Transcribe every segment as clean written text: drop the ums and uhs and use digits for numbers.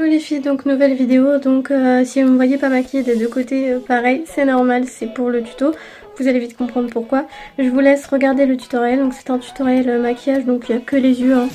Hello les filles, donc nouvelle vidéo, donc si vous me voyez pas maquillée des deux côtés, pareil, c'est normal, c'est pour le tuto, vous allez vite comprendre pourquoi. Je vous laisse regarder le tutoriel, donc c'est un tutoriel maquillage, donc il n'y a que les yeux, hein,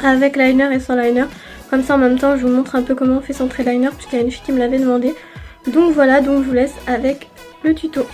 avec liner et sans liner. Comme ça en même temps je vous montre un peu comment on fait son trait liner, puisqu'il y a une fille qui me l'avait demandé. Donc voilà, donc je vous laisse avec le tuto.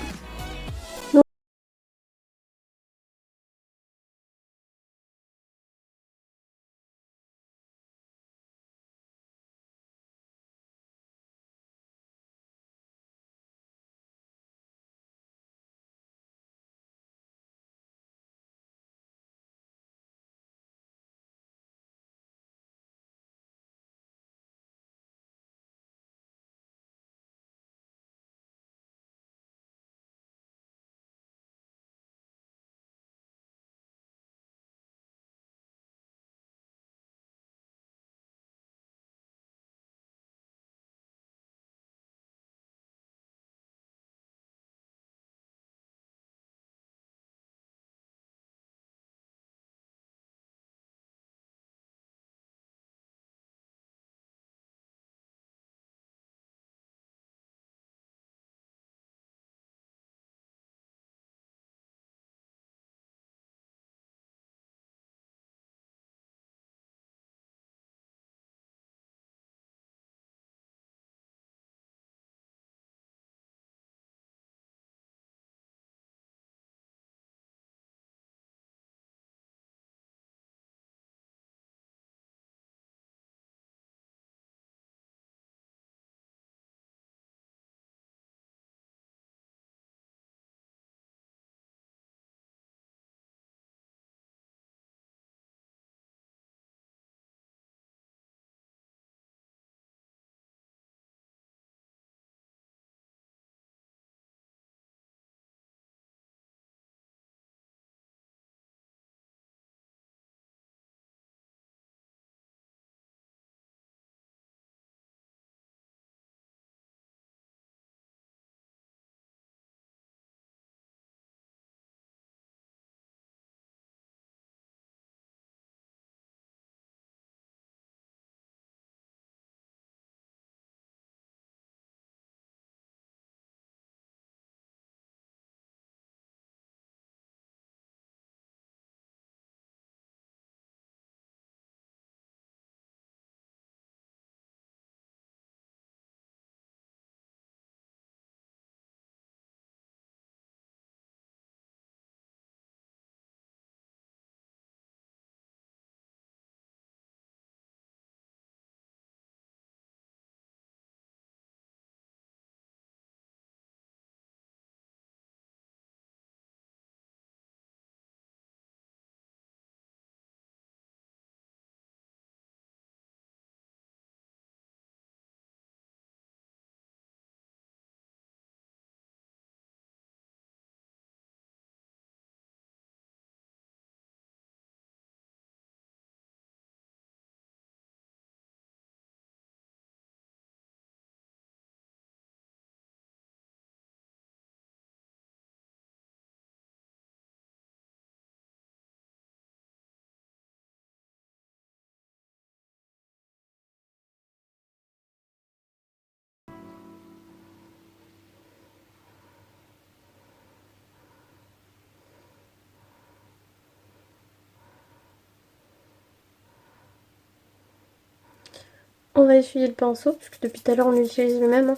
On va essuyer le pinceau, puisque depuis tout à l'heure on utilise le même, hein.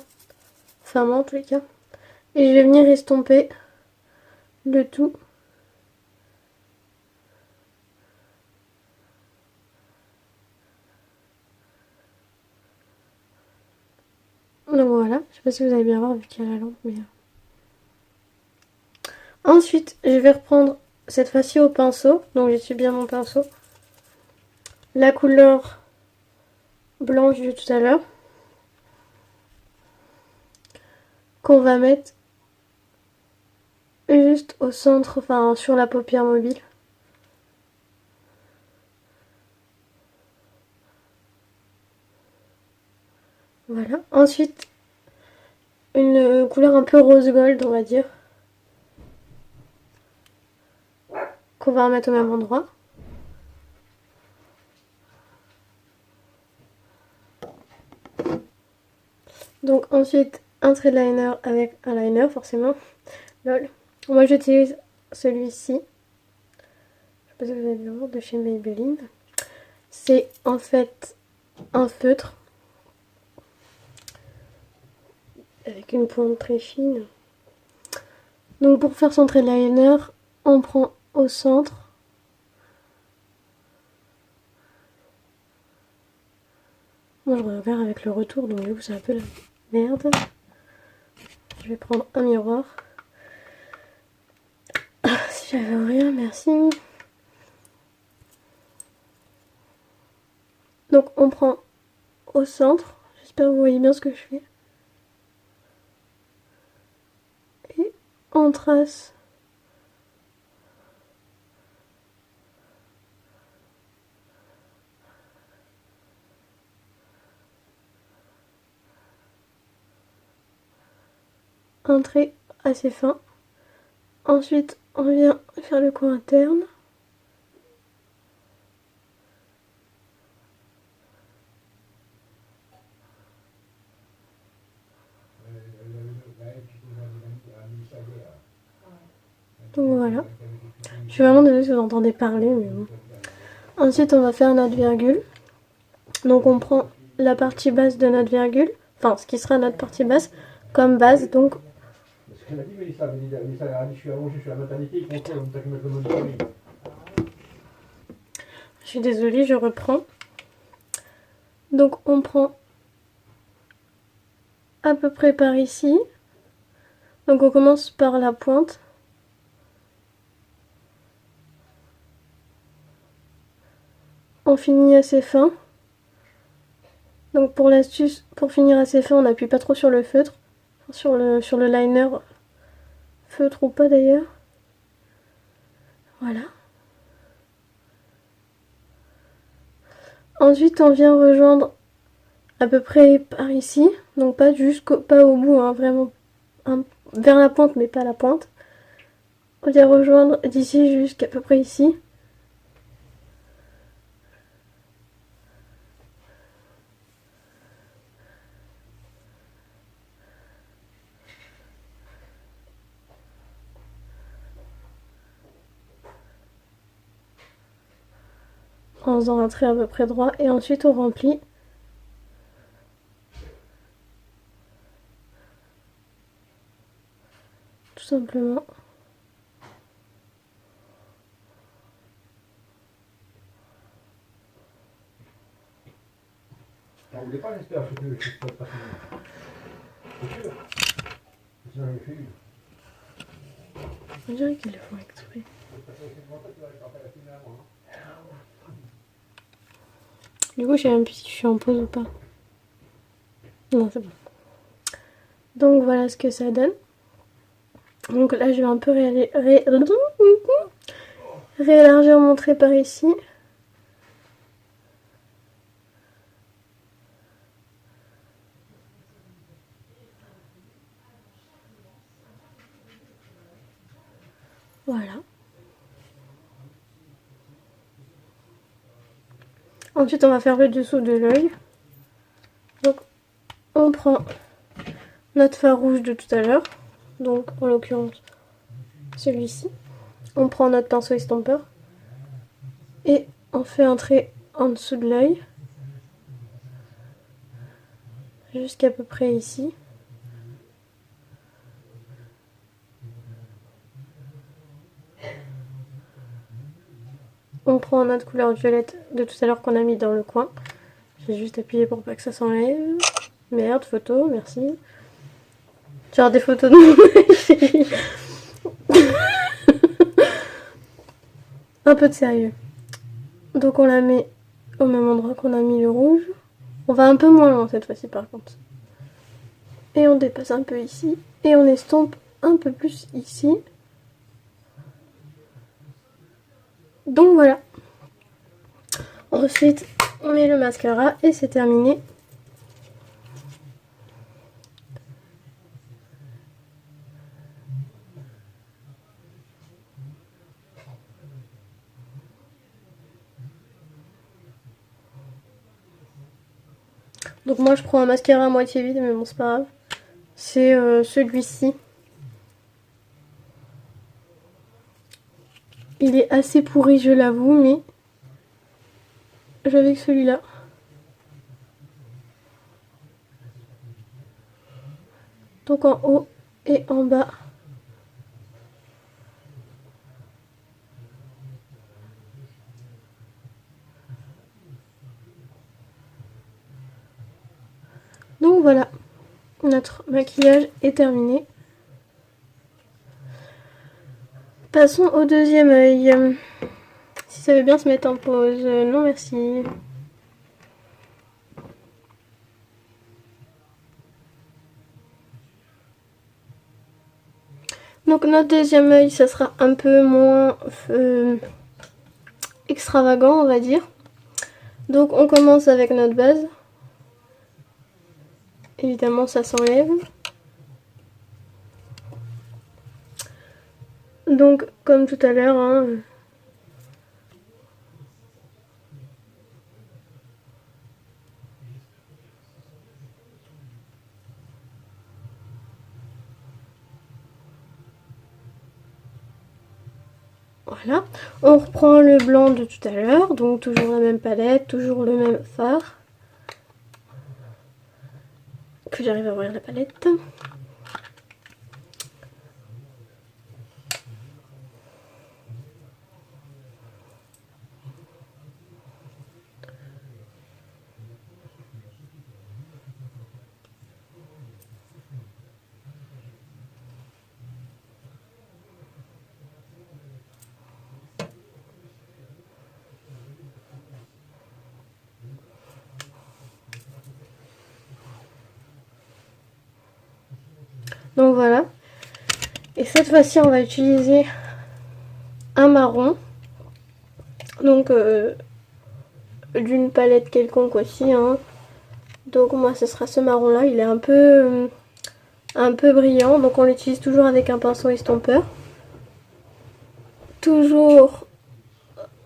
Enfin moi en tous les cas. Et je vais venir estomper le tout. Donc voilà, je sais pas si vous allez bien voir vu qu'il y a la lampe, mais... Ensuite, je vais reprendre cette fois-ci au pinceau, donc j'essuie bien mon pinceau, la couleur blanche de tout à l'heure, qu'on va mettre juste au centre, enfin sur la paupière mobile. Voilà. Ensuite, une couleur un peu rose gold, on va dire, qu'on va remettre au même endroit. Ensuite, un trait de liner avec un liner, forcément. Lol. Moi, j'utilise celui-ci. Je sais pas si vous avez vu, de chez Maybelline. C'est en fait un feutre avec une pointe très fine. Donc pour faire son trait de liner, on prend au centre. Moi je regarde avec le retour, donc du coup c'est un peu la merde. Je vais prendre un miroir. Si j'avais rien, merci. Donc on prend au centre. J'espère que vous voyez bien ce que je fais. Et on trace. Un trait assez fin. Ensuite, on vient faire le coin interne. Donc voilà. Je suis vraiment désolée si vous entendez parler, mais bon. Ensuite, on va faire notre virgule. Donc on prend la partie basse de notre virgule, enfin ce qui sera notre partie basse, comme base. Donc Ce qu'elle a dit, Mélissa, elle a dit je suis allongée, je suis à la maternité, il contrôle, on t'a que mettre le monitoring. Je suis désolée, je reprends. Donc on prend à peu près par ici. Donc on commence par la pointe. On finit assez fin. Donc pour l'astuce, pour finir assez fin, on n'appuie pas trop sur le feutre. Sur le liner, feutre ou pas d'ailleurs. Voilà. Ensuite on vient rejoindre à peu près par ici. Donc pas pas au bout, hein, vraiment vers la pointe mais pas à la pointe. On vient rejoindre d'ici jusqu'à peu près ici. En faisant un trait à peu près droit et ensuite on remplit. Tout simplement. On voulait pas j'espère que je suis pas facilement. C'est sûr. Sinon il fait. On dirait qu'ils le font exprès. Du coup je sais même plus si je suis en pause ou pas. Non c'est bon. Donc voilà ce que ça donne. Donc là je vais un peu réélargir mon trait par ici. Voilà. Ensuite on va faire le dessous de l'œil. Donc on prend notre fard rouge de tout à l'heure. Donc en l'occurrence celui-ci. On prend notre pinceau estompeur. Et on fait un trait en dessous de l'œil. Jusqu'à peu près ici. On prend notre couleur violette de tout à l'heure qu'on a mis dans le coin. J'ai juste appuyé pour pas que ça s'enlève. Merde, photo, merci. Genre des photos de mon Un peu de sérieux. Donc on la met au même endroit qu'on a mis le rouge. On va un peu moins loin cette fois-ci par contre. Et on dépasse un peu ici. Et on estompe un peu plus ici. Donc voilà. Ensuite, on met le mascara et c'est terminé. Donc moi je prends un mascara à moitié vide mais bon c'est pas grave. c'est celui-ci. Il est assez pourri, je l'avoue, mais j'avais que celui-là. Donc en haut et en bas. Donc voilà, notre maquillage est terminé. Passons au deuxième œil. Si ça veut bien se mettre en pause, non merci. Donc notre deuxième œil, ça sera un peu moins extravagant, on va dire. Donc on commence avec notre base. Évidemment, ça s'enlève. Donc comme tout à l'heure, hein, voilà. On reprend le blanc de tout à l'heure, donc toujours la même palette, toujours le même fard. Que j'arrive à ouvrir la palette. Donc voilà. Et cette fois-ci, on va utiliser un marron. Donc d'une palette quelconque aussi. Hein. Donc moi, ce sera ce marron-là. Il est un peu brillant. Donc on l'utilise toujours avec un pinceau estompeur. Toujours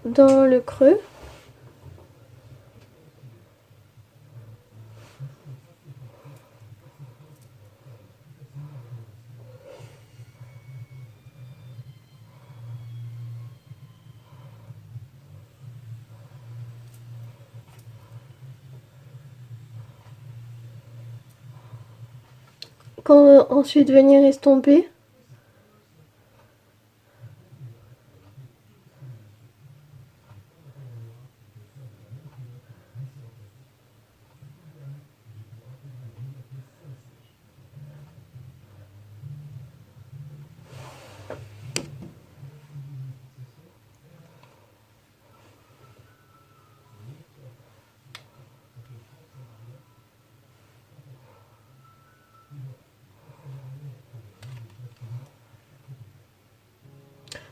dans le creux. Quand on va ensuite venir estomper.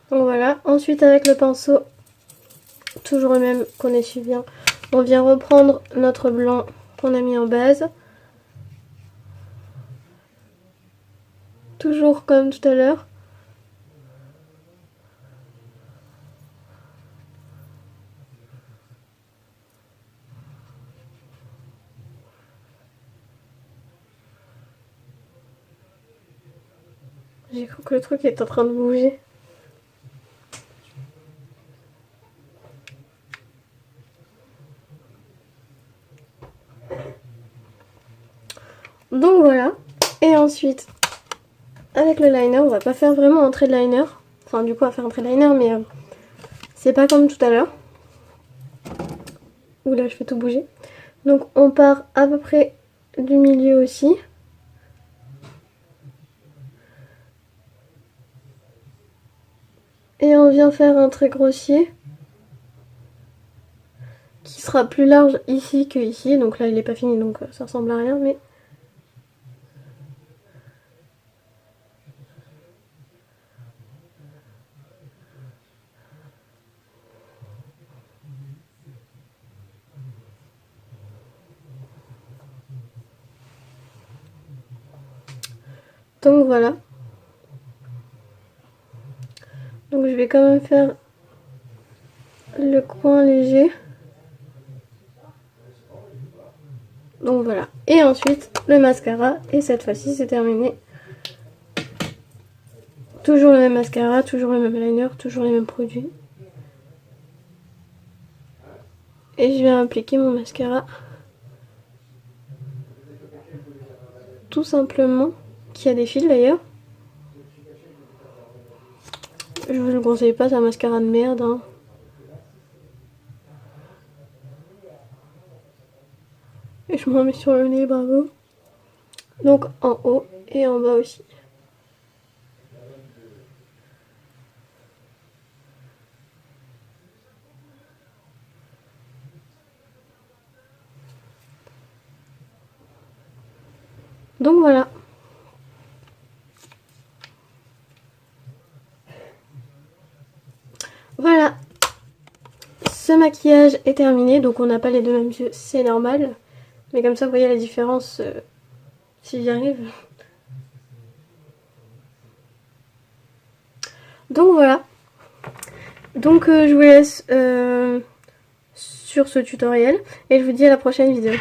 Donc voilà, ensuite avec le pinceau, toujours le même qu'on essuie bien, on vient reprendre notre blanc qu'on a mis en base. Toujours comme tout à l'heure. J'ai cru que le truc est en train de bouger. Donc voilà. Et ensuite, avec le liner, on va pas faire vraiment un trait de liner. Enfin, du coup, on va faire un trait de liner, mais c'est pas comme tout à l'heure. Ouh là, je fais tout bouger. Donc, on part à peu près du milieu aussi. Et on vient faire un trait grossier. Qui sera plus large ici que ici. Donc là, il est pas fini, donc ça ressemble à rien, mais... Donc voilà. Donc je vais quand même faire le coin léger. Donc voilà. Et ensuite le mascara. Et cette fois-ci c'est terminé. Toujours le même mascara, toujours le même liner, toujours les mêmes produits. Et je vais appliquer mon mascara. Tout simplement. Qui a des fils d'ailleurs. Je vous le conseille pas, c'est un mascara de merde. Hein. Et je m'en mets sur le nez, bravo. Donc en haut et en bas aussi. Donc voilà. Voilà. Ce maquillage est terminé, donc on n'a pas les deux mêmes yeux, c'est normal. Mais comme ça, vous voyez la différence si j'y arrive. Donc voilà. Donc je vous laisse sur ce tutoriel et je vous dis à la prochaine vidéo.